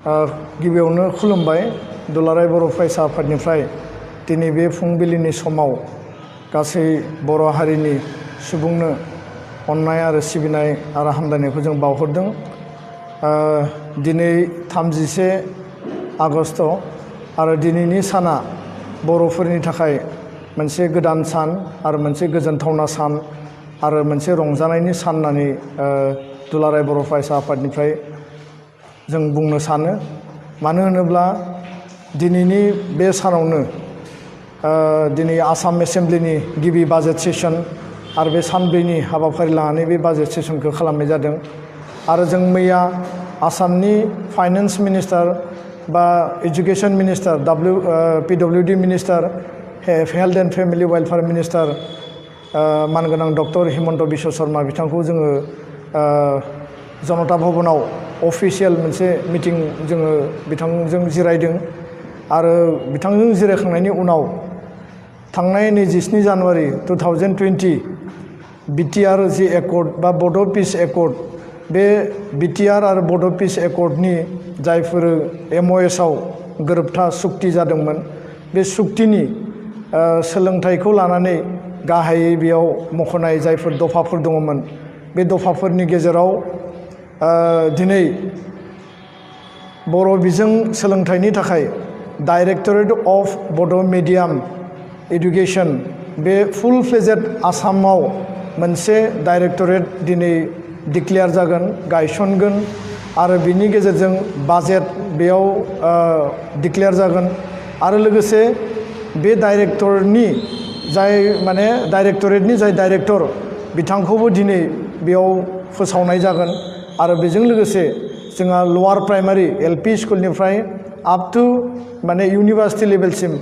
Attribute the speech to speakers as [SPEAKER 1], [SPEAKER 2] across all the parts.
[SPEAKER 1] गिबियावनो खुलुमबाय दुलाराय बर' फरायसा आफादनिफ्राय दिनै बे फुंबिलिनि समाव गासै बर' हारिनि सुबुंनो अननाय आरो सिबिनाय आरो हामलायनायखौ जों बावहरदों। दिनै 31 आगस्ट आरो दिनैनि साना बर'फोरनि थाखाय मोनसे गोदान सान आरो मोनसे गोजोनथावना सान आरो मोनसे रंजानायनि सान होननानै दुलाराय बर' फरायसा आफादनिफ्राय जों बुंनो सानो। मानो होनोब्ला दिनैनि बे सानावनो दिनै आसाम एसेम्ब्लिनि गिबि बाजेट सेसन आरो बे सानब्रैनि हाबाफारि लानानै बे बाजेट सेसनखौ खालामनाय जादों। आरो जों मैया आसामनि फाइनान्स मिनिस्टार बा education minister PWD minister health and family welfare minister मानगोनां डक्टर हिमन्त बिश्व शर्मा बिथांखौ जोङो जनता भवनाव अफिसियेल मोनसे मिटिं जोङो बिथांजों जिरायदों। आरो बिथांजों जिरायखांनायनि उनाव थांनाय 27 जानुवारि 2020 BTR जि एकर्ड बा बड' पिस एकर्ड, बे BTR आरो बड' पिस एकर्डनि जायफोर MOS आव गोरोबथा सुक्ति जादोंमोन, बे सुक्तिनि सोलोंथाइखौ लानानै गाहायै बेयाव मख'नाय जायफोर दफाफोर दङमोन, बे दफाफोरनि गेजेराव दिनै बर' बिजों सोलोंथाइनि थाखाय डाइरेक्टरेट अफ बड' मिडियाम एडुकेशन बे फुल फ्लेजेड आसामाव मोनसे डाइरेक्टरेट दिनै डिक्लेयार जागोन, गायसनगोन आरो बिनि गेजेरजों बाजेट बेयाव डिक्लेयार जागोन। आरो लोगोसे बे डाइरेक्टरनि डाइरेक्टरेटनि जाय डाइरेक्टर बिथांखौबो दिनै बेयाव फोसावनाय जागोन। आरो बेजों लोगोसे जोंहा लवार प्राइमारि LP स्कुलनिफ्राय आप टु इउनिभार्सिटि लेभेलसिम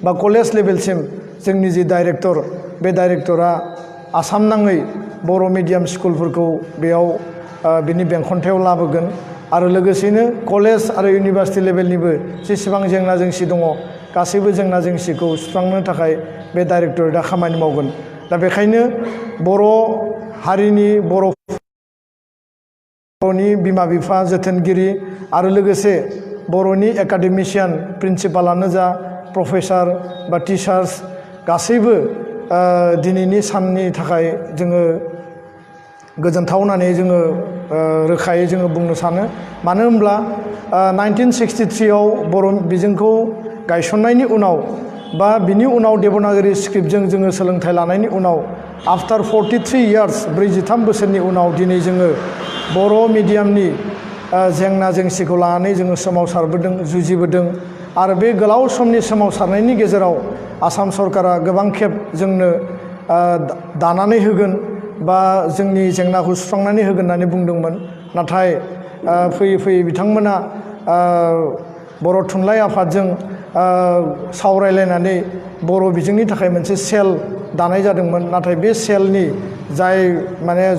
[SPEAKER 1] बा कलेज लेभेलसिम जोंनि जि डाइरेक्टर, बे डाइरेक्टरा आसाम नाङै बर' मिडियाम स्कुलफोरखौ बेयाव बिनि बेंखनथायाव लाबोगोन। आरो लोगोसेनो कलेज आरो इउनिभार्सिटि लेभेलनिबो जेसेबां जेंना जेंसि दङ, गासैबो जेंना जेंसिखौ सुस्रांनो थाखाय बे डाइरेक्टरेटआ खामानि मावगोन। दा बेखायनो बर' हारिनि बर'नि बिमा बिफा, जोथोनगिरि आरो लोगोसे बर'नि एकाडेमिशियान, प्रिन्सिपालानो जा, प्रफेसार बा टिचार्स गासैबो दिनैनि साननि थाखाय जोङो गोजोनथाव होननानै जोङो रोखायै जोङो बुंनो सानो। मानो होनब्ला 1963 आव बर' बिजोंखौ गायसननायनि उनाव बा बिनि उनाव देबनागरि स्क्रिप्टजों जोङो सोलोंथाइ लानायनि उनाव आफ्टार 43 इयार्स 43 बोसोरनि उनाव दिनै जोङो बर' मिडियामनि जेंना जेंसिखौ लानानै जोङो सोमावसारबोदों, जुजिबोदों। आरो बे गोलाव समनि सोमावसारनायनि गेजेराव आसाम सरकारा गोबां खेब जोंनो दानानै होगोन बा जोंनि जेंनाखौ सुस्रांनानै होगोन होननानै बुंदोंमोन। नाथाय फैयै फैयै बिथांमोना बर' थुनलाइ आफादजों सावरायलायनानै बर' बिजोंनि थाखाय मोनसे सेल दानाय जादोंमोन। नाथाय बे सेलनि जाय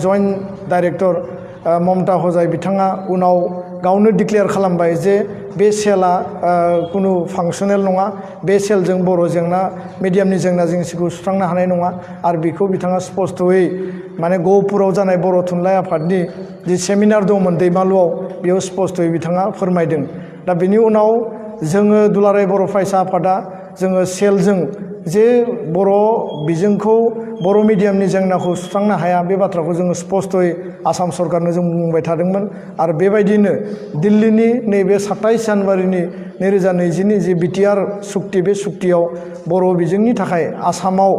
[SPEAKER 1] जइन्ट डाइरेक्टर ममता हजाय बिथाङा उनाव गावनो डिक्लेयार खालामबाय जे बे सेला कुनु फांसनेल नङा, बे सेलजों बर' मिडियामनि जेंना जेंसिखौ सुस्रांनो हानाय नङा। आरो बेखौ बिथाङा स्पस्तयै गहपुराव जानाय बर' थुनलाइ आफादनि जि सेमिनार दंमोन दैमालुआव, बेयाव स्पस्तयै बिथाङा फोरमायदों। दा बेनि उनाव जोङो दुलाराय बर' फरायसा आफादा जोङो सेलजों जे बर' बिजोंखौ, बर' मिडियामनि जेंनाखौ सुस्रांनो हाया, बे बाथ्राखौ जोङो स्पस्तयै आसाम सरकारनो जों बुंबाय थादोंमोन। आरो बेबायदिनो दिल्लीनि नैबे 27 जानुवारिनि 2020नि जि BTR सुक्ति, बे सुक्तियाव बर' बिजोंनि थाखाय आसामाव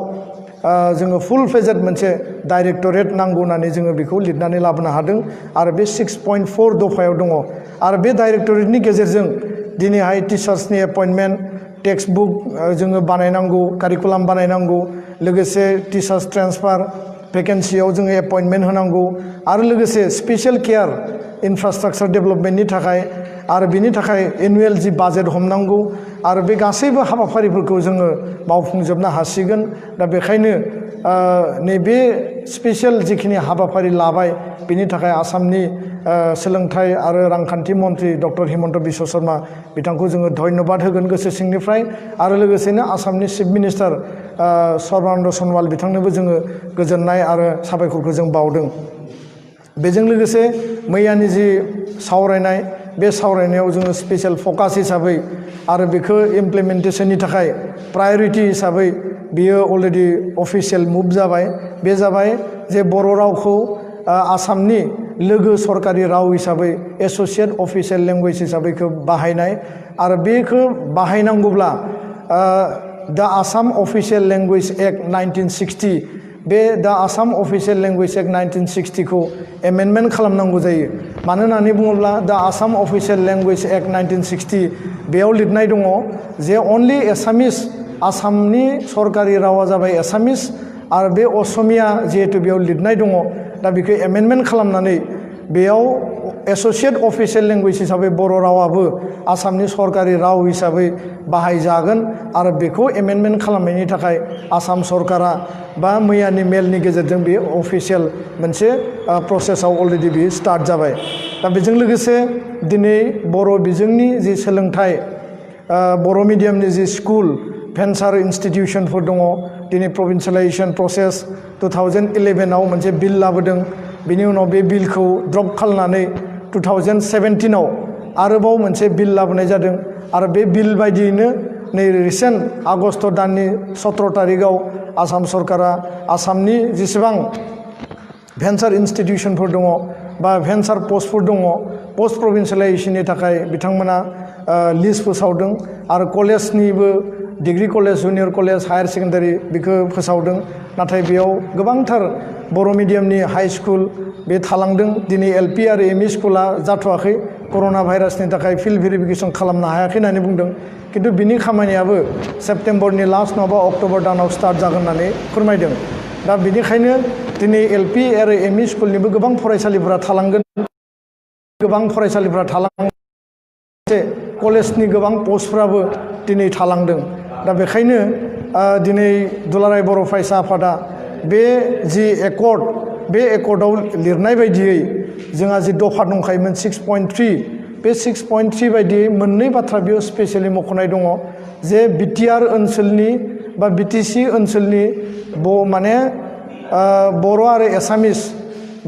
[SPEAKER 1] जोङो फुल फ्लेजेड मोनसे डाइरेक्टरेट नांगौ होननानै जोङो बेखौ लिरनानै लाबोनो हादों। आरो बे 6.4 दफायाव दङ। आरो बे डाइरेक्टरेटनि गेजेरजों दिनैहाय टिचार्सनि एपइन्टमेन्ट, टेक्स्ट बुक जोङो बानायनांगौ, कारिकुलाम बानायनांगौ, लोगोसे टिचार्स ट्रेन्सफार भेकेन्सियाव जोङो एपइन्टमेन्ट होनांगौ, आरो लोगोसे स्पेसियेल केयार इनफ्रास्ट्राक्चार डेभेलपमेन्टनि थाखाय आरो बिनि थाखाय एनुवेल जि बाजेट हमनांगौ, आरो बे गासैबो हाबाफारिफोरखौ जोङो मावफुंजोबनो हासिगोन। दा बेखायनो नैबे स्पेसियेल जिखिनि हाबाफारि लाबाय, बिनि थाखाय आसामनि सोलोंथाइ आरो रांखान्थि मन्त्रि डक्टर हिमन्त बिश्व शर्मा बिथांखौ जोङो धन्यबाद होगोन गोसो सिंनिफ्राय। आरो लोगोसेनो आसामनि चिफ मिनिस्टार सर्बानन्द सनवाल बिथांनोबो जोङो गोजोननाय आरो साबायखरखौ जों बावदों। बेजों लोगोसे मैयानि जि सावरायनाय, बे सावरायनायाव जोङो स्पेशल फकास हिसाबै आरो बेखौ इमप्लिमेन्टेशननि थाखाय प्रायोरिटी हिसाबै बियो अलरेडि अफिसियेल मुभ जाबाय। बे जाबाय जे बर' रावखौ आसामनि लोगो सरकारि राव हिसाबै एसोसिएट अफिसियेल लेंगुवेज हिसाबै बाहायनाय आरो बेखौ बाहायनांगौब्ला दा आसाम अफिसियेल लेंगुवेज एक्ट 1960 बे दा आसाम अफिसियेल लेंगुवेज एक्ट 1960 खौ एमेन्डमेन्ट खालामनांगौ जायो। मानो होननानै बुङोब्ला दा आसाम अफिसियेल लेंगुवेज एक्ट 1960 बेयाव लिरनाय दङ जे अनलि एसामिस आसामनि सरकारि रावा जाबाय एसामिस आरो बे असमिया जिहेतु बेयाव लिरनाय दङ दा बेखौ एमेन्डमेन्ट खालामनानै बेयाव एसोसिएट अफिसियेल लेंगुवेज हिसाबै बर' रावाबो आसामनि सरकारि राव हिसाबै बाहायजागोन आरो बेखौ एमेन्डमेन्ट खालामनायनि थाखाय आसाम सरकारा बा मैयानि मेलनि गेजेरजों बे अफिसियेल मोनसे प्रसेसआव अलरेडि बे स्टार्ट जाबाय। दा बेजों लोगोसे दिनै बर' बिजोंनि जि सोलोंथाइ बर' मिडियामनि जि स्कुल भेन्सार इन्स्टिटिउसनफोर दङ दिनै प्रभिन्सियेलाइजेसन प्रसेस 2011आव मोनसे बिल लाबोदों। बिनि उनाव बे बिलखौ ड्रप खालामनानै 2017आव आरोबाव मोनसे बिल लाबोनाय जादों आरो बे बिल बायदियैनो नै रिसेन्ट आगस्ट दाननि 17 तारिखआव आसाम सरकारा आसामनि जेसेबां भेन्सार इन्स्टिटिउसनफोर दङ बा भेन्सार पस्टफोर दङ पस्ट प्रभिन्सियेलाइजेसननि थाखाय बिथांमोना लिस्ट फोसावदों आरो कलेजनिबो degree college junior college higher secondary बेखौ फोसावदों। नाथाय बेयाव गोबांथार बर' मिडियामनि हाई स्कुल बे थालांदों। दिनै एलपि आरो एमइ स्कुला जाथ'वाखै कर'ना भाइरासनि थाखाय फिल्ड भेरिफिकेसन खालामनो हायाखै होननानै बुंदों। किन्तु बिनि खामानियाबो सेप्टेम्बरनि लास्ट नङाबा अक्ट'बर दानाव स्टार्ट जागोन होननानै फोरमायदों। दा बेनिखायनो दिनै एलपि आरो एमइ स्कुलनिबो गोबां फरायसालिफोरा थालांगोन, गोबां फरायसालिफोरा थालांगोन, कलेजनि गोबां पस्टफ्राबो दिनै थालांदों। दा बेखायनो दिनै दुलाराय बर' फरायसा आफादा बे जि एकर्ड बे एकर्डआव लिरनाय बायदियै जोंहा जि दफा दंखायोमोन 6.3 बे 6.3 बायदियै मोननै बाथ्रा बेयाव स्पेसियेलि मख'नाय दङ जे बिटिआर ओनसोलनि बा बिटिसि ओनसोलनि माने बर' आरो एसामिस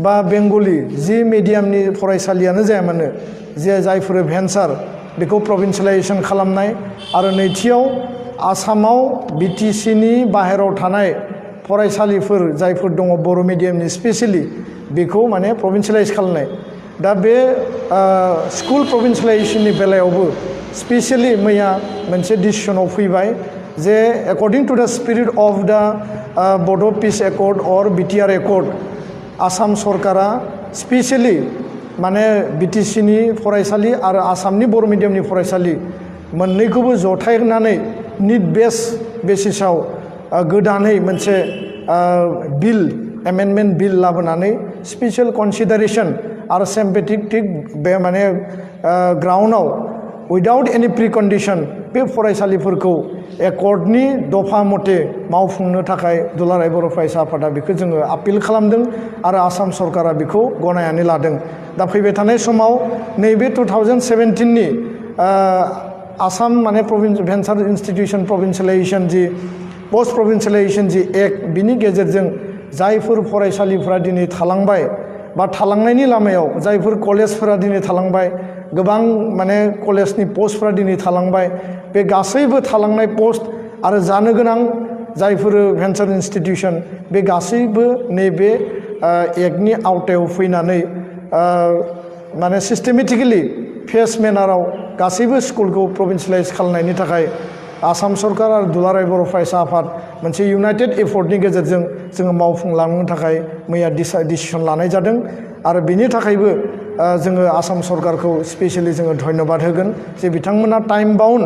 [SPEAKER 1] बा बेंगलि जि मिडियामनि फरायसालियानो जाया मानो जे जायफोर भेन्सार बेखौ प्रभिन्सियेलाइजेसन खालामनाय आरो नैथियाव आसामाव बिटिसिनि बाहेरायाव थानाय फरायसालिफोर जायफोर दङ बर' मिडियामनि स्पेसियेलि बेखौ माने प्रभिन्सियेलाइज खालामनाय। दा बे स्कुल प्रभिन्सियेलाइजेसननि बेलायावबो स्पेसियेलि मैया मोनसे डिसिसनाव फैबाय जे according to the spirit of the Bodo' peace accord or BTR accord Assam सरकारा स्पेसियेलि माने बिटिसिनि फरायसालि आरो आसामनि बर' मिडियामनि फरायसालि मोननैखौबो जथायनानै निड बेस बेसिसाव गोदानै मोनसे बिल एमेन्डमेन्ट बिल लाबोनानै स्पेसियेल कनसिडारेसन आरो सिम्पेथेटिक बे माने ग्राउन्डआव उइदाउट एनि प्रिकन्डिसन बे फरायसालिफोरखौ एकर्डनि दफा मथे मावफुंनो थाखाय दुलाराय बर' फरायसा आफादा बेखौ जोङो आपिल खालामदों आरो आसाम सरकारा बेखौ गनायनानै लादों। दा फैबाय थानाय समाव नैबे 2017नि आसाम माने भेन्सार इन्स्टिटिउसन प्रभिन्सियेलाइजेसन जि पस्ट प्रभिन्सियेलाइजेसन जि एक्ट बिनि गेजेरजों जायफोर फरायसालिफोरा दिनै थालांबाय बा थालांनायनि लामायाव जायफोर कलेजफोरा दिनै थालांबाय गोबां माने कलेजनि पस्टफ्रा दिनै थालांबाय बे गासैबो थालांनाय पस्ट आरो जानो गोनां जायफोर भेन्सार इन्स्टिटिउसन बे गासैबो नैबे एक्टनि आवथायाव फैनानै माने सिस्टेमेटिकेलि फेस मेनाराव गासैबो स्कुलखौ प्रभिन्सियेलाइज खालामनायनि थाखाय आसाम सरकार आरो दुलाराय बर' फरायसा आफाद मोनसे इउनाइटेड एफर्टनि गेजेरजों जोङो मावफुंलांनो थाखाय मैया डिसिसन लानाय जादों आरो बेनि थाखायबो जोङो आसाम सरकारखौ स्पेसियेलि जोङो धन्यबाद होगोन जे बिथांमोना टाइम बाउन्ड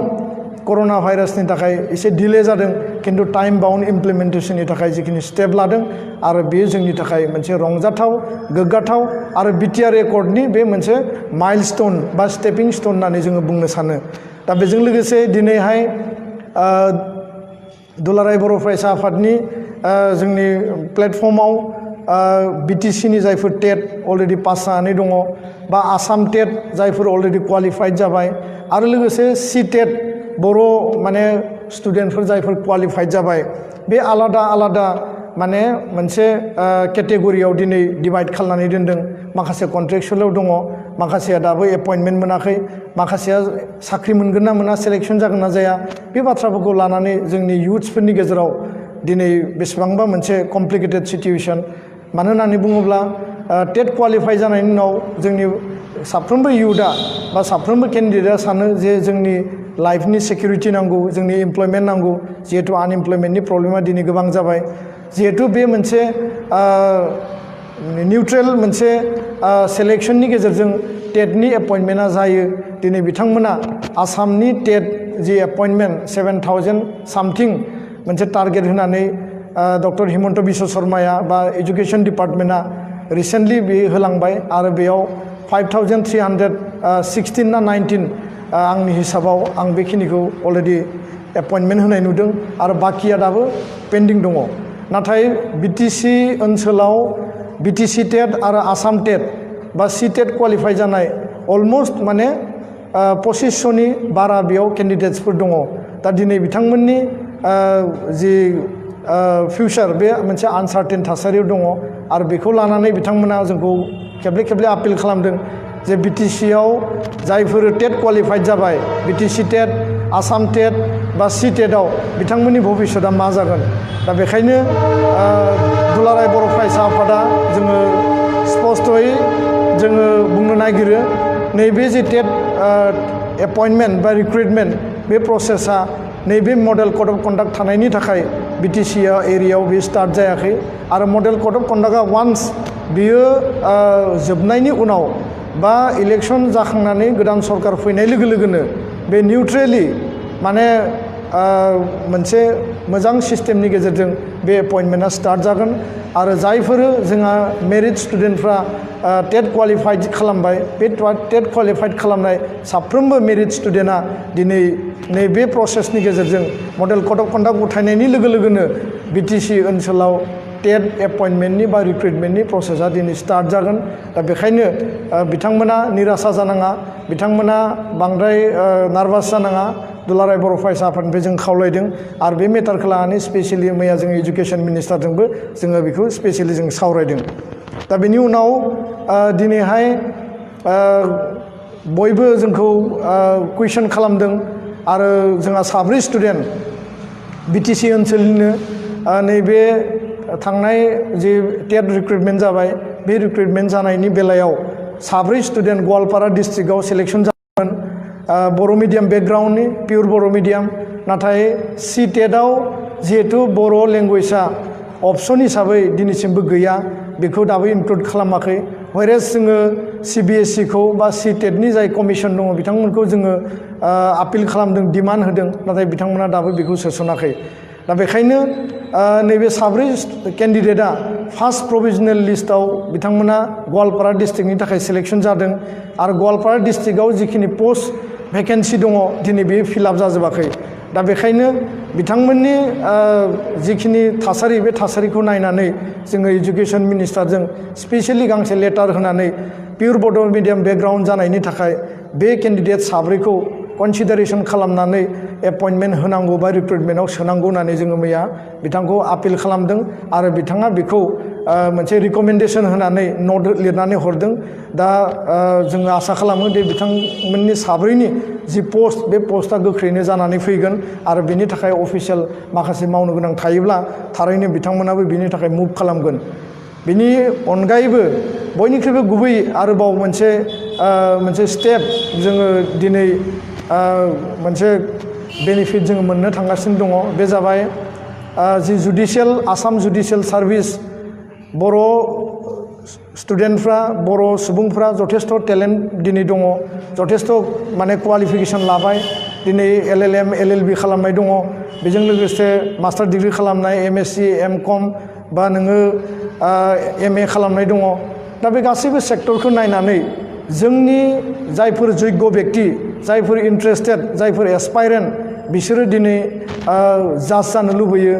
[SPEAKER 1] कर'ना भाइरासनि थाखाय एसे डिले जादों किन्तु टाइम बाउन्ड इमप्लिमेन्टेसननि थाखाय जिखिनि स्टेप लादों आरो बेयो जोंनि थाखाय मोनसे रंजाथाव गोग्गाथाव आरो बिटिआर एकर्डनि बे मोनसे माइलस्टोन बा स्टेपिं स्टोन होननानै जोङो बुंनो सानो। दा बेजों लोगोसे दिनैहाय दुलाराय बर' फरायसा आफादनि जोंनि प्लेटफर्माव बिटिसिनि जायफोर टेट अलरेडि पास जानानै दङ बा आसाम टेट जायफोर अलरेडि क्वालिफाइड जाबाय आरो लोगोसे सि टेट बर' माने स्टुडेन्टफोर जायफोर क्वालिफाइड जाबाय बे आलादा आलादा माने मोनसे केटेगरियाव दिनै डिभाइड खालामनानै दोनदों माखासे कन्ट्रेक्चुवेलाव दङ माखासेया दाबो एपइन्टमेन्ट मोनाखै माखासेया साख्रि मोनगोन ना मोना सेलेक्सन जागोन ना जाया बे बाथ्राफोरखौ लानानै जोंनि इयुथ्सफोरनि गेजेराव दिनै बेसेबांबा मोनसे कमप्लिकेटेड सिचुवेसन मानो होननानै बुङोब्ला टेट क्वालिफाइ जानायनि उनाव जोंनि साफ्रोमबो इयुथआ बा साफ्रोमबो केन्डिडेटआ सानो जे जोंनि लाइफनि सिकिउरिटि नांगौ जोंनि इमप्लयमेन्ट नांगौ जिहेतु आनइमप्लयमेन्टनि प्रब्लेमा दिनै गोबां जाबाय जिहेतु बे मोनसे निउट्रेल मोनसे सेलेक्सननि गेजेरजों टेटनि एपइन्टमेन्टआ जायो दिनै बिथांमोना आसामनि टेट जि एपइन्टमेन्ट 7,000 सामथिं मोनसे टारगेट होनानै डक्टर हिमन्त बिश्व शर्माया बा एजुकेशन डिपार्टमेन्टआ रिसेन्टलि बे होलांबाय आरो बेयाव 5,316 ना 19 आंनि हिसाबाव आं बेखिनिखौ अलरेडि एपइन्टमेन्ट होनाय नुदों आरो बाकिया दाबो पेन्डिं दङ नाथाय बिटिसि ओनसोलाव बिटिसि टेट आरो आसाम टेट बा सि टेट क्वालिफाइ जानाय अलमस्ट माने 2500नि बारा बेयाव केन्डिडेट्सफोर दङ दा दिनै बिथांमोननि जि फिउचार बे मोनसे आनसार्टेन थासारियाव दङ आरो बेखौ लानानै बिथांमोना जोंखौ खेबले खेबले आपिल खालामदों जे बिटिसिआव जायफोर टेट क्वालिफाइड जाबाय बिटिसि टेट आसाम टेट बा सि टेटआव बिथांमोननि भबिष्यतआ मा जागोन दा बेखायनो दुलाराय बर' फरायसा आफादा जोङो स्पष्टयै जोङो बुंनो नागिरो नैबे जे टेट एपइन्टमेन्ट बा रिक्रुइटमेन्ट बे प्रसेसा नैबे मडेल कड अफ कन्डाक्ट थानायनि थाखाय बिटिसि एरियायाव बे स्टार्ट जायाखै आरो मडेल कड अफ कन्डाक्टआ वान्स बियो जोबनायनि उनाव बा इलेक्सन जाखांनानै गोदान सरकार फैनाय लोगो लोगोनो बे निउट्रेलि माने मोनसे मोजां सिस्टेमनि गेजेरजों बे एपइन्टमेन्टआ स्टार्ट जागोन आरो जायफोर जोंहा मेरिट स्टुडेन्टफ्रा टेट क्वालिफाइड खालामबाय बे टेट क्वालिफाइड खालामनाय साफ्रोमबो मेरिट स्टुडेन्टआ दिनै नैबे प्रसेसनि गेजेरजों मडेल कड अफ कन्डाक्ट उथायनायनि लोगो लोगोनो बिटिसि ओनसोलाव टेट एपइन्टमेन्टनि बा रिक्रुइटमेन्टनि प्रसेसा दिनै स्टार्ट जागोन दा बेखायनो बिथांमोना निराशा जानाङा बिथांमोना बांद्राय नार्भास जानाङा दुलाराय बर' फरायसा आफादनिफ्राय जों खावलायदों आरो बे मेटारखौ लानानै स्पेसियेलि मैया जों एजुकेशन मिनिस्टारजोंबो जोङो बेखौ स्पेसियेलि जों सावरायदों दा बेनि उनाव दिनैहाय बयबो जोंखौ कुइसन खालामदों आरो जोंहा 3 स्टुडेन्ट बिटिसि ओनसोलनिनो नैबे थांनाय जि टेट रिक्रुइटमेन्ट जाबाय बे रिक्रुइटमेन्ट जानायनि बेलायाव 3 स्टुडेन्ट गवालपारा डिस्ट्रिक्टआव सेलेक्सन जादोंमोन बर' मिडियाम बेकग्राउन्डनि पियर बर' मिडियाम नाथाय सि टेटआव जिहेतु बर' लेंगुवेजआ अपसन हिसाबै दिनैसिमबो गैया बेखौ दाबो इनक्लुड खालामाखै व्हेरेज जोङो CBSE खौ बा सि टेटनि जाय कमिसन दङ बिथांमोनखौ जोङो आपिल खालामदों डिमान्ड होदों नाथाय बिथांमोना दाबो बेखौ सोसनाखै दा बेखायनो नैबे 3 केन्डिडेटआ फार्स्ट प्रभिजनेल लिस्टआव बिथांमोना गवालपारा डिस्ट्रिक्टनि थाखाय सेलेक्सन जादों आरो गवालपारा डिस्ट्रिक्टआव जिखिनि पोस्ट भेकेन्सि दङ दिनै बे फिलआप जाजोबाखै दा बेखायनो बिथांमोननि जिखिनि थासारि बे थासारिखौ नायनानै जोङो एजुकेशन मिनिस्टारजों स्पेसियेलि गांसे लेटार होनानै पियर बड' मिडियाम बेकग्राउन्ड जानायनि थाखाय बे केन्डिडेट 3खौ कनसिडारेसन खालामनानै एपइन्टमेन्ट होनांगौ बा रिक्रुइटमेन्टआव सोनांगौ होननानै जोङो मैया बिथांखौ आपिल खालामदों आरो बिथाङा बेखौ मोनसे रिकमेन्डेसन होनानै नट लिरनानै हरदों दा जोङो आसा खालामो दि बिथांमोननि 3नि जि पस्ट बे पस्टआ गोख्रैनो जानानै फैगोन आरो बेनि थाखाय अफिसियेल माखासे मावनो गोनां थायोब्ला थारैनो बिथांमोनाबो बेनि थाखाय मुभ खालामगोन बेनि अनगायैबो बयनिख्रुइबो गुबै आरोबाव मोनसे स्टेप जोङो दिनै मोनसे बेनिफिट जोङो मोननो थांगासिनो दङ बे जाबाय जि जुडिशियेल आसाम जुडिशियेल सार्भिस बर' स्टुडेन्टफ्रा बर' सुबुंफ्रा जथेस्थ' टेलेन्ट दिनै दङ जथेस्थ' माने क्वालिफिकेसन लाबाय दिनै LLM LLB खालामनाय दङ बेजों लोगोसे मास्टार डिग्रि खालामनाय MSc MCom बा नोङो MA खालामनाय दङ दा बे गासैबो सेक्टरखौ नायनानै जोंनि जायफोर जग्य बेक्ति जायफोर इन्ट्रेस्टेड जायफोर एसपायरेन्ट बिसोरो दिनै जाज जानो लुबैयो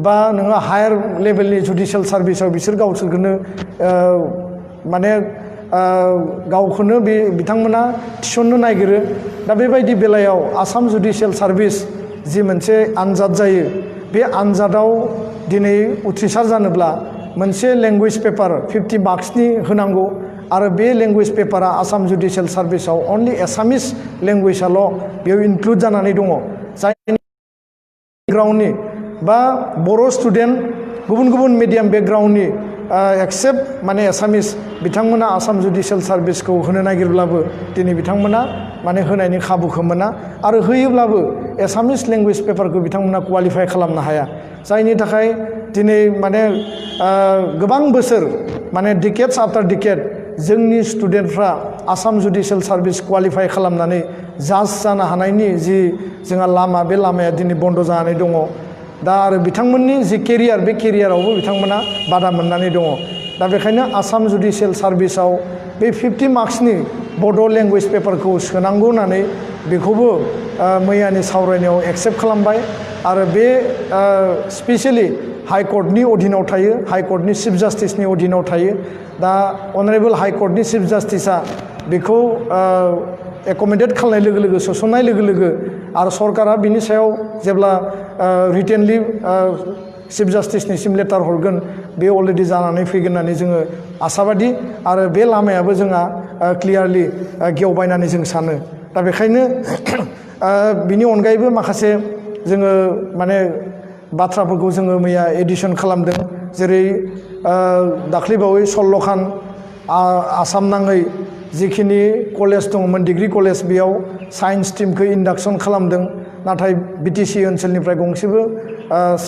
[SPEAKER 1] बा नोङो हायार लेभेलनि जुडिशियेल सार्भिसाव बिसोर गावसोरखौनो माने गावखौनो बे बिथांमोना थिसननो नागिरो दा बेबायदि बेलायाव आसाम जुडिशियेल सार्भिस जि मोनसे आनजाद जायो बे आनजादाव दिनै उथ्रिसार जानोब्ला मोनसे लेंगुवेज पेपार 50 मार्क्सनि होनांगौ आरो बे लेंगुवेज पेपारा आसाम जुडिशियेल सार्भिसाव अनलि एसामिस लेंगुवेजआल' बेयाव इनक्लुड जानानै दङ जायनि बेकग्राउन्डनि बा बर' स्टुडेन्ट गुबुन गुबुन मिडियाम बेकग्राउन्डनि एक्सेप्ट माने एसामिस बिथांमोना आसाम जुडिशियेल सार्भिसखौ होनो नागिरब्लाबो दिनै बिथांमोना माने होनायनि खाबुखौ मोना आरो होयोब्लाबो एसामिस लेंगुवेज पेपारखौ बिथांमोना क्वालिफाइ खालामनो हाया जायनि थाखाय दिनै माने गोबां बोसोर माने डिकेड्स आफ्टार डिकेड जोंनि स्टुडेन्टफ्रा आसाम जुडिशियेल सार्भिस क्वालिफाइ खालामनानै जाज जानो हानायनि जि जोंहा लामा बे लामाया दिनै बन्द जानानै दङ दा आरो बिथांमोननि जि केरियार बे केरियारावबो बिथांमोना बादा मोननानै दङ दा बेखायनो आसाम जुडिशियेल सार्भिसाव बे 50 मार्क्सनि बड' लेंगुवेज पेपारखौ सोनांगौ होननानै बेखौबो मैयानि सावरायनायाव एक्सेप्ट खालामबाय आरो बे स्पेसियेलि हाइकर्टनि अधीनाव थायो हाइकर्टनि चिफ जास्टिसनि अधीनाव थायो दा अनारेबल हाइकर्टनि चिफ जास्टिसा बेखौ एकमडेट खालामनाय लोगो लोगो सोसननाय लोगो लोगो आरो सरकारा बिनि सायाव जेब्ला रिटेनलि चिफ जास्टिसनिसिम लेटार हरगोन बे अलरेडि जानानै फैगोन होननानै जोङो आसाबादि आरो बे लामायाबो जोंहा क्लियारलि गेवबायनानै जों सानो दा बेखायनो बिनि अनगायैबो माखासे जोङो माने बाथ्राफोरखौ जोङो मैया एडिसन खालामदों जेरै दाख्लैबावै सल्ल'खान आसाम नाङै जिखिनि कलेज दङमोन डिग्री कलेज बेयाव साइन्स स्ट्रिमखौ इन्डाक्सन खालामदों नाथाय बिटिसि ओनसोलनिफ्राय गंसेबो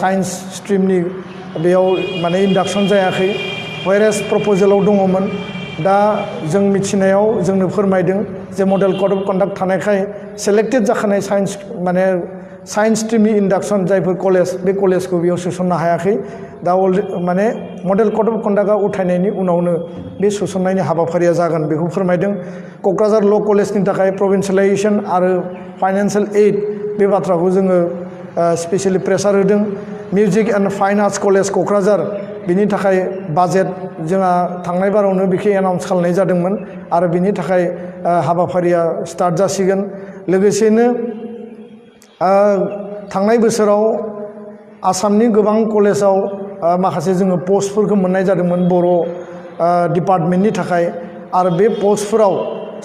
[SPEAKER 1] साइन्स स्ट्रिमनि बेयाव माने इन्डाक्सन जायाखै व्हायरेस प्रप'जेलाव दङमोन दा जों मिथिनायाव जोंनो फोरमायदों जे मडेल कड अफ कन्डाक्ट थानायखाय सेलेक्टेड जाखानाय साइन्स माने साइन्स स्ट्रिमनि इन्डाक्सन जायफोर कलेज बे कलेजखौ बेयाव सोसननो हायाखै दा माने मडेल कड अफ कन्डाक्टआ उथायनायनि उनावनो बे सोसननायनि हाबाफारिया जागोन बेखौ फोरमायदों क'क्राझार ल' कलेजनि थाखाय प्रभिन्सियेलाइजेसन आरो फाइनान्सियेल एड बे बाथ्राखौ जोङो स्पेसियेलि प्रेसार होदों music and fine arts college Kokrajhar बिनि थाखाय बाजेट जोंहा थांनाय बारावनो बेखौ एनाउन्स खालामनाय जादोंमोन आरो बिनि थाखाय हाबाफारिया स्टार्ट जासिगोन लोगोसेनो थांनाय बोसोराव आसामनि गोबां कलेजाव माखासे जोङो पस्टफोरखौ मोननाय जादोंमोन बर' डिपार्टमेन्टनि थाखाय आरो बे पस्टफोराव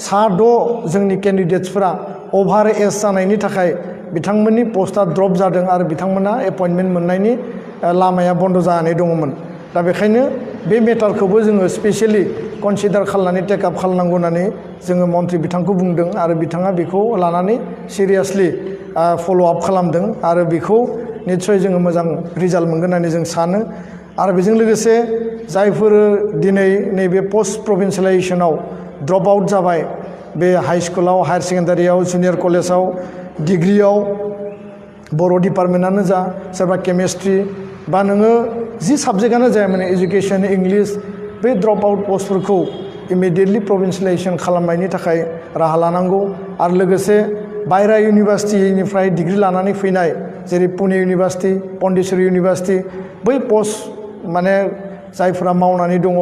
[SPEAKER 1] 6 जोंनि केन्डिडेट्सफोरा अभार एज जानायनि थाखाय बिथांमोननि पस्टआ ड्रप जादों आरो बिथांमोना एपइन्टमेन्ट मोननायनि लामाया बन्द जानानै दङमोन दा बेखायनो बे मेटारखौबो जोङो स्पेसियेलि कनसिडार खालामनानै टेकआप खालामनांगौ होननानै जोङो मन्थ्रि बिथांखौ बुंदों आरो बिथाङा बेखौ लानानै सिरियासलि फल' आप खालामदों आरो बेखौ निस्सय जोङो मोजां रिजाल्ट मोनगोन होननानै जों सानो आरो बेजों लोगोसे जायफोर दिनै नैबे पस्ट प्रभिन्सियेलाइजेसनाव ड्रप आउट जाबाय बे हाई स्कुलाव हायार सेकेन्डारियाव जुनियर कलेजाव डिग्रियाव बर' डिपार्टमेन्टआनो जा सोरबा केमिस्ट्रि बा नोङो जि साबजेक्टआनो जाया माने एजुकेसन इंलिश बे ड्रप आउट पस्टफोरखौ इमिडियेटलि प्रभिन्सियेलाइजेसन खालामनायनि थाखाय राहा लानांगौ आरो लोगोसे बायरा इउनिभार्सिटिनिफ्राय डिग्रि लानानै फैनाय जेरै पुणे इउनिभार्सिटि पन्डिचेरि इउनिभार्सिटि बै पस्ट माने जायफोरा मावनानै दङ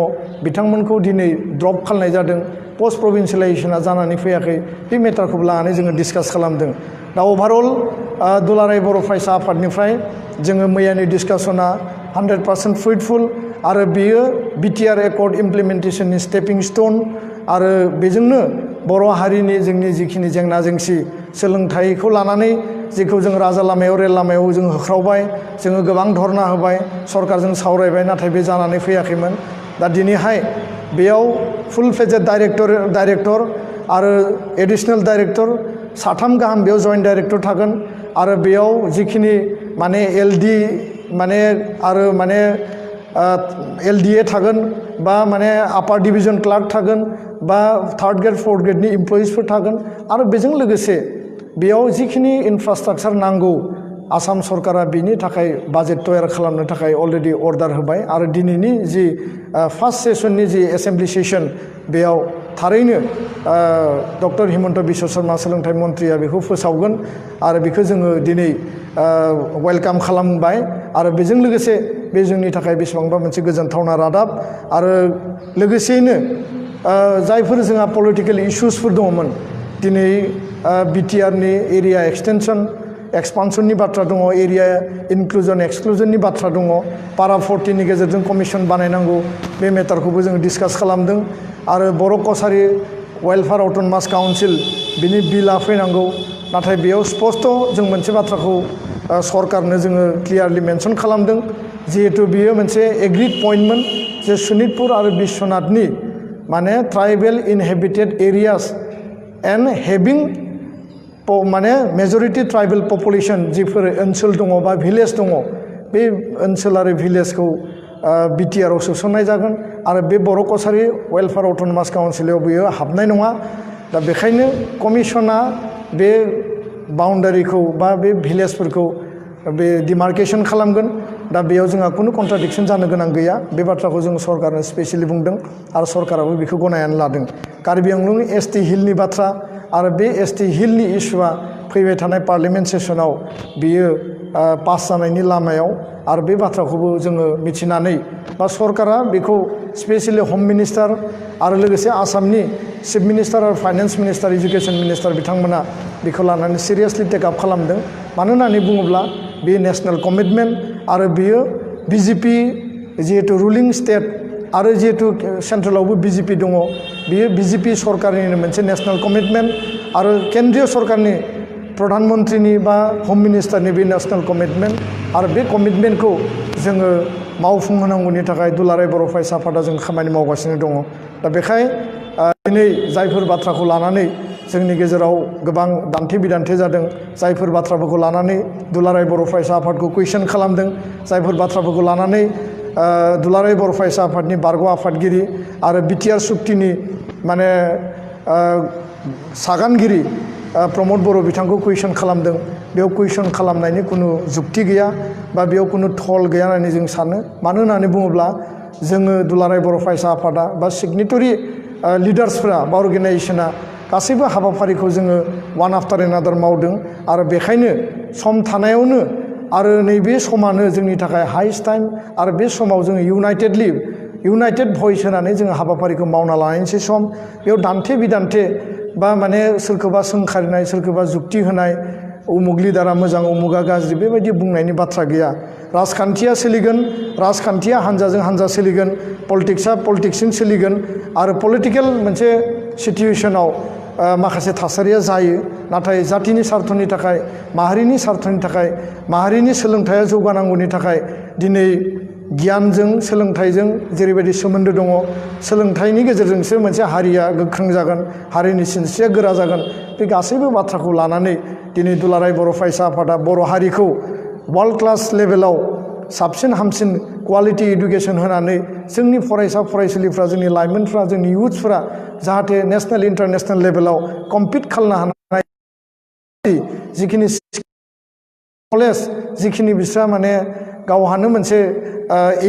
[SPEAKER 1] बिथांमोनखौ दिनै ड्रप खालामनाय जादों पस्ट प्रभिन्सियेलाइजेसना जानानै फैयाखै बे मेटारखौ लानानै जोङो डिसकास खालामदों दा अभारअल दुलाराय बर' फरायसा आफादनिफ्राय जोङो मैयानि डिसकासना 100% फ्रुइटफुल आरो बेयो बिटिआर एकर्ड इमप्लिमेन्टेसननि स्टेपिं स्टोन आरो बेजोंनो बर' हारिनि जोंनि जिखिनि जेंना जेंसि सोलोंथाइखौ लानानै जेखौ जों राजा लामायाव रेल लामायाव जों होख्रावबाय जोङो गोबां धरना होबाय सरकारजों सावरायबाय नाथाय बे जानानै फैयाखैमोन दा दिनैहाय बेयाव फुल फेजेड डाइरेक्टर आरो एडिशनेल डाइरेक्टर 3 गाहाम बेयाव जइन्ट डाइरेक्टर थागोन आरो बेयाव जिखिनि माने एलडि माने आरो माने एलडिए थागोन बा माने आपार डिभिजन क्लार्क थागोन बा 3rd ग्रेड 4th ग्रेडनि इमप्लयिसफोर थागोन आरो बेजों लोगोसे बेयाव जिखिनि इनफ्रास्ट्राक्चार नांगौ आसाम सरकारा बिनि थाखाय बाजेट तयार खालामनो थाखाय अलरेडि अर्डार होबाय आरो दिनैनि जि फार्स्ट सेसननि जि एसेम्बलि सेसन बेयाव थारैनो डक्टर हिमन्त बिश्व शर्मा सोलोंथाइ मन्थ्रिया बेखौ फोसावगोन आरो बेखौ जोङो दिनै वेलकाम खालामबाय आरो बेजों लोगोसे बे जोंनि थाखाय बेसेबांबा मोनसे गोजोनथावना रादाब आरो लोगोसेयैनो जायफोर जोंहा पलिटिकेल इश्युसफोर दङमोन दिनै बिटिआरनि एरिया एक्सटेनसन एक्सपानसननि बाथ्रा दङ एरिया इनक्लुजन एक्सक्लुजननि बाथ्रा दङ पारा 40 नि गेजेरजों कमिसन बानायनांगौ बे मेटारखौबो जों डिसकास खालामदों आरो बर' कसारि वेलफेयार अट'नमास काउन्सिल बिनि बिलआ फैनांगौ नाथाय बेयाव स्पष्ट जों मोनसे बाथ्राखौ सरकारनो जोङो क्लियारलि मेनसन खालामदों जिहेतु बियो मोनसे एग्रिड पइन्टमोन जे सनितपुर आरो बिश्वनाथनि माने ट्राइबेल इनहेबिटेड एरियास एन्ड हेभिं माने मेजरिटी ट्राइबेल पपुलेशन जिफोर ओनसोल दङ बा भिलेज दङ बे ओनसोल आरो भिलेजखौ बिटिआर आव सोसननाय जागोन आरो बे बर' कसारि वेलफेयार अट'नमास काउन्सिलाव बियो हाबनाय नङा दा बेखायनो कमिसना बे बाउन्डारिखौ बा बे भिलेजफोरखौ बे डिमार्केशन खालामगोन दा बेयाव जोंहा कुनु कन्ट्राडिक्सन जानो गोनां गैया बे बाथ्राखौ जों सरकारनो स्पेसियेलि बुंदों आरो सरकाराबो बेखौ गनायनानै लादों कार्बि आंलं एसटि हिलनि बाथ्रा आरो बे एसटि हिलनि इस्युआ फैबाय थानाय पार्लियामेन्ट सेसनाव बियो पास जानायनि लामायाव आरो बे बाथ्राखौबो जोङो मिथिनानै बा सरकारा बेखौ स्पेसियेलि हम मिनिस्टार आरो लोगोसे आसामनि चिफ मिनिस्टार आरो फाइनेन्स मिनिस्टार इडुकेसन मिनिस्टार बिथांमोना बेखौ लानानै सिरियासलि टेकआप खालामदों मानो होननानै बुङोब्ला बे नेशनेल कमिटमेन्ट आरो बियो बिजेपि जिहेतु रुलिं स्टेट आरो जिहेतु सेन्ट्रेलावबो बिजेपि दङ बियो बिजेपि सरकारनिनो मोनसे नेशनेल कमिटमेन्ट आरो केन्द्रीय सरकारनि प्रधानमन्त्रिनि बा हम मिनिस्टारनि बे नेशनेल कमिटमेन्ट आरो बे कमिटमेन्टखौ जोङो मावफुंहोनांगौनि थाखाय दुलाराय बर' फरायसा आफादा जों खामानि मावगासिनो दङ दा बेखाय दिनै जायफोर बाथ्राखौ लानानै जोंनि गेजेराव गोबां दान्थे बिदान्थे जादों जायफोर बाथ्राफोरखौ लानानै दुलाराय बर' फरायसा आफादखौ कुइसन खालामदों जायफोर बाथ्राफोरखौ लानानै दुलाराय बर' फरायसा आफादनि बारग' आफादगिरि आरो बिटिआर सुक्तिनि माने सागानगिरि प्रमद बर' बिथांखौ कुइसन खालामदों बेयाव कुइसन खालामनायनि कुनु जुक्ति गैया बा बेयाव कुनु थल गैया होननानै जों सानो मानो होननानै बुङोब्ला जोङो दुलाराय बर' फरायसा आफादा बा सिगनेटरि लिडार्सफोरा बा अर्गेनाइजेसना गासैबो हाबाफारिखौ जोङो वान आफ्टार एनादार मावदों आरो बेखायनो सम थानायावनो आरो नैबे समानो जोंनि थाखाय हाइस्ट टाइम आरो बे समाव जोङो इउनाइटेड भइस होनानै जोङो हाबाफारिखौ मावना लानायनिसै सम बेयाव दान्थे बिदान्थे बा माने सोरखौबा सोंखारिनाय सोरखौबा जुक्ति होनाय उमुग लिडारा मोजां उमुगा गाज्रि बेबायदि बुंनायनि बाथ्रा गैया राजखान्थिया सोलिगोन राजखान्थिया हान्जाजों हान्जा सोलिगोन पलिटिक्सआ पलिटिक्सजों सोलिगोन आरो पलिटिकेल मोनसे सिटुएसनाव माखासे थासारिया जायो नाथाय जातिनि सार्थनि थाखाय माहारिनि सार्थनि थाखाय माहारिनि सोलोंथाइया जौगानांगौनि थाखाय दिनै गियानजों सोलोंथाइजों जेरैबायदि सोमोन्दो दङ सोलोंथाइनि गेजेरजोंसो मोनसे हारिया गोख्रों जागोन हारिनि सिनस्रिया गोरा जागोन बे गासैबो बाथ्राखौ लानानै दिनै दुलाराय बर' फरायसा आफादा बर' हारिखौ वर्ल्ड क्लास लेभेलाव साबसिन हामसिन क्वालिटि इडुकेसन होनानै जोंनि फरायसा फरायसुलिफ्रा जोंनि लाइमोनफ्रा जोंनि इयुथ्सफ्रा जाहाथे नेशनेल इन्टारनेशनेल लेभेलाव कम्पिट खालामनो हानाय जिखिनि कलेज जिखिनि बिस्रा माने गावहानो मोनसे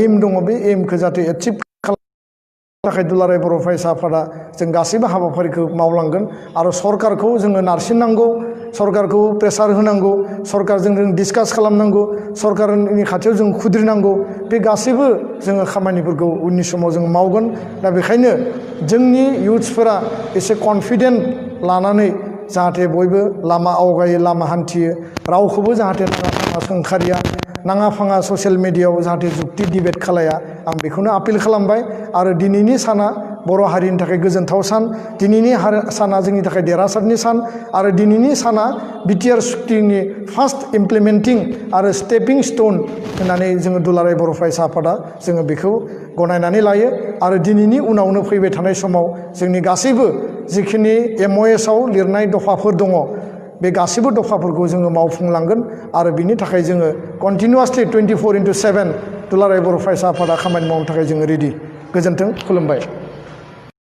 [SPEAKER 1] एम दङ बे एमखौ जाहाथे एचिभ खालामनो थाखाय दुलाराय बर' फरायसा आफादा जों गासैबो हाबाफारिखौ मावलांगोन आरो सरकारखौ जोङो नारसिननांगौ सरकारखौ प्रेसार होनांगौ सरकारजों जों डिसकास खालामनांगौ सरकारनि खाथियाव जों खुद्रिनांगौ बे गासैबो जोङो खामानिफोरखौ उननि समाव जों मावगोन दा बेखायनो जोंनि इयुथ्सफोरा एसे कनफिडेन्ट लानानै जाहाथे बयबो लामा आवगायो लामा हान्थियो रावखौबो जाहाथे नाङा फाङा सोंखारिया नाङा फाङा ससियेल मिडियायाव जाहाथे जुक्ति डिबेट खालाया आं बेखौनो आपिल खालामबाय आरो दिनैनि साना बर' हारिनि थाखाय गोजोनथाव सान दिनैनि साना जोंनि थाखाय देरहासारनि सान आरो दिनैनि साना बिटिआर सुक्तिनि फार्स्ट इमप्लिमेन्टिं आरो स्टेपिं स्टोन होननानै जोङो दुलाराय बर' फरायसा आफादा जोङो बेखौ गनायनानै लायो आरो दिनैनि उनावनो फैबाय थानाय समाव जोंनि गासैबो जिखिनि MOS-आव लिरनाय दफाफोर दङ बे गासैबो दफाफोरखौ जोङो मावफुंलांगोन आरो बिनि थाखाय जोङो कन्टिनिउआसलि 24/7 दुलाराय बर' फरायसा आफादा खामानि मावनो थाखाय जोङो रेडि गोजोन्थों खुलुमबाय।